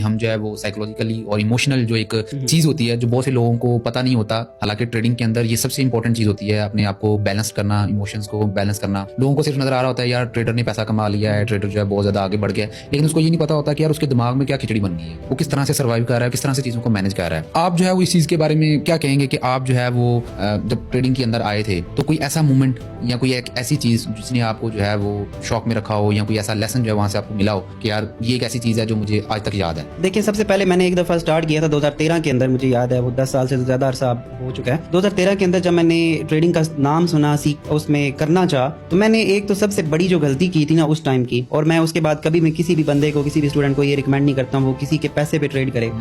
हम जो है वो साइकोलॉजिकली और इमोशनल जो एक चीज होती है जो बहुत से लोगों को पता नहीं होता, हालांकि ट्रेडिंग के अंदर ये सबसे इंपॉर्टेंट चीज होती है, अपने आप को बैलेंस करना, इमोशंस को बैलेंस करना। लोगों को सिर्फ नजर आ रहा होता है यार ट्रेडर ने पैसा कमा लिया है, ट्रेडर जो है बहुत ज्यादा आगे बढ़ गया है, लेकिन उसको ये नहीं पता होता कि यार उसके दिमाग में क्या खिचड़ी बन गई है, वो किस तरह से सर्वाइव कर रहा है, किस तरह से चीजों को मैनेज कर रहा है। आप जो है वो इस चीज के बारे में क्या कहेंगे कि आप जो है वो जब ट्रेडिंग के अंदर आए थे तो कोई ऐसा मोमेंट या कोई एक ऐसी चीज जिसने आपको जो है वो शॉक में रखा हो, या कोई ऐसा लेसन जो है वहां से आपको मिला हो कि यार ये एक ऐसी चीज है जो मुझे आज तक याद है? देखिए, सबसे पहले मैंने एक दफा स्टार्ट किया था 2013 के अंदर, मुझे याद है वो 10 साल से ज्यादा अरसा हो चुका है। 2013 के अंदर जब मैंने ट्रेडिंग का नाम सुना, उसमें करना चाहा, तो मैंने एक तो सबसे बड़ी जो गलती की थी ना उस टाइम की, और मैं उसके बाद कभी मैं किसी भी बंदे को, किसी भी स्टूडेंट को ये रिकमेंड नहीं करता हूँ वो किसी के पैसे पे ट्रेड करे,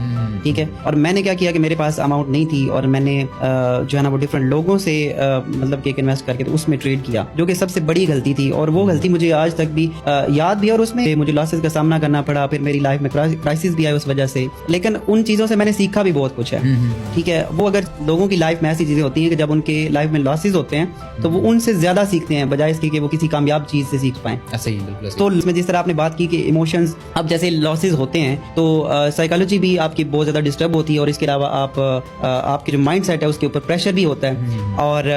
ठीक है। और मैंने क्या किया कि मेरे पास अमाउंट नहीं थी और मैंने जो है ना वो डिफरेंट लोगों से मतलब कि इन्वेस्ट करके तो उसमें ट्रेड किया, जो कि सबसे बड़ी गलती थी, और वो गलती मुझे आज तक भी याद भी है, और उसमें मुझे लॉसेस का सामना करना पड़ा, फिर मेरी लाइफ में क्राइसिस भी आए उस वजह से, लेकिन उन चीजों से मैंने सीखा भी बहुत कुछ है, ठीक है। वो अगर लोगों की लाइफ में ऐसी चीजें होती हैं कि जब उनके लाइफ में लॉसेस होते हैं तो वो उनसे ज्यादा सीखते हैं बजाय इसके कि वो किसी कामयाब चीज से सीख पाएं। ऐसे ही बिल्कुल। तो इसमें जिस तरह आपने बात की कि इमोशंस, अब जैसे लॉसेस होते हैं तो साइकोलॉजी भी आपकी बहुत ज्यादा डिस्टर्ब होती है, और इसके अलावा आपके जो माइंड सेट है उसके ऊपर प्रेशर भी होता है, और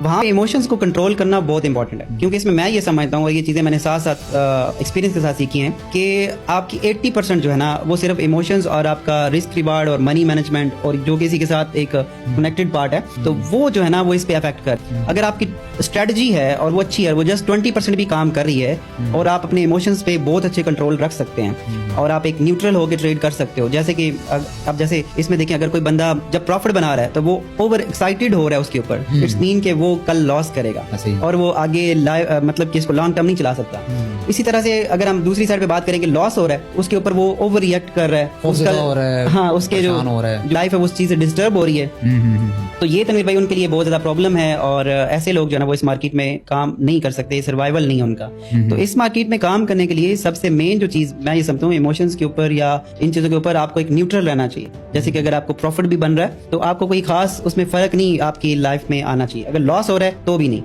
वहाँ इमोशंस को कंट्रोल करना बहुत इंपॉर्टेंट है, क्योंकि इसमें मैं ये समझता हूँ, और ये चीजें मैंने साथ साथ एक्सपीरियंस के साथ सीखी हैं, कि आपकी 80% जो है ना वो सिर्फ इमोशंस और आपका रिस्क रिवार्ड और मनी मैनेजमेंट और जो किसी के साथ एक कनेक्टेड पार्ट है, तो वो जो है ना वो इस पे अफेक्ट कर। अगर आपकी स्ट्रेटजी है और वो अच्छी है, वो जस्ट 20% भी काम कर रही है, और आप अपने इमोशंस पे बहुत अच्छे कंट्रोल रख सकते हैं, और आप एक न्यूट्रल होकर ट्रेड कर सकते हो। जैसे कि अब जैसे इसमें देखिए, अगर कोई बंदा जब प्रॉफिट बना रहा है तो वो ओवर एक्साइटेड हो रहा है उसके ऊपर, इट्स मीन कि वो कल लॉस करेगा और वो आगे मतलब कि इसको लॉन्ग टर्म नहीं चला सकता। इसी तरह से अगर हम दूसरी साइड पे बात करेंगे, लॉस हो रहा है उसके ऊपर, वो ओवर रिएक्ट कर रहा है, उसका हाँ उसके जो लाइफ है वो उस चीज से डिस्टर्ब हो रही है। तो ये तनवीर भाई उनके लिए बहुत ज्यादा प्रॉब्लम है, और ऐसे लोग जो है ना वो इस मार्केट में काम नहीं कर सकते, सर्वाइवल नहीं है उनका। तो इस मार्केट में काम करने के लिए सबसे मेन जो चीज मैं ये समझता हूँ, इमोशंस के ऊपर या इन चीजों के ऊपर आपको एक न्यूट्रल रहना चाहिए। जैसे कि अगर आपको प्रॉफिट भी बन रहा है तो आपको कोई खास उसमें फर्क नहीं आपकी लाइफ में आना चाहिए, अगर लॉस हो रहा है तो भी नहीं।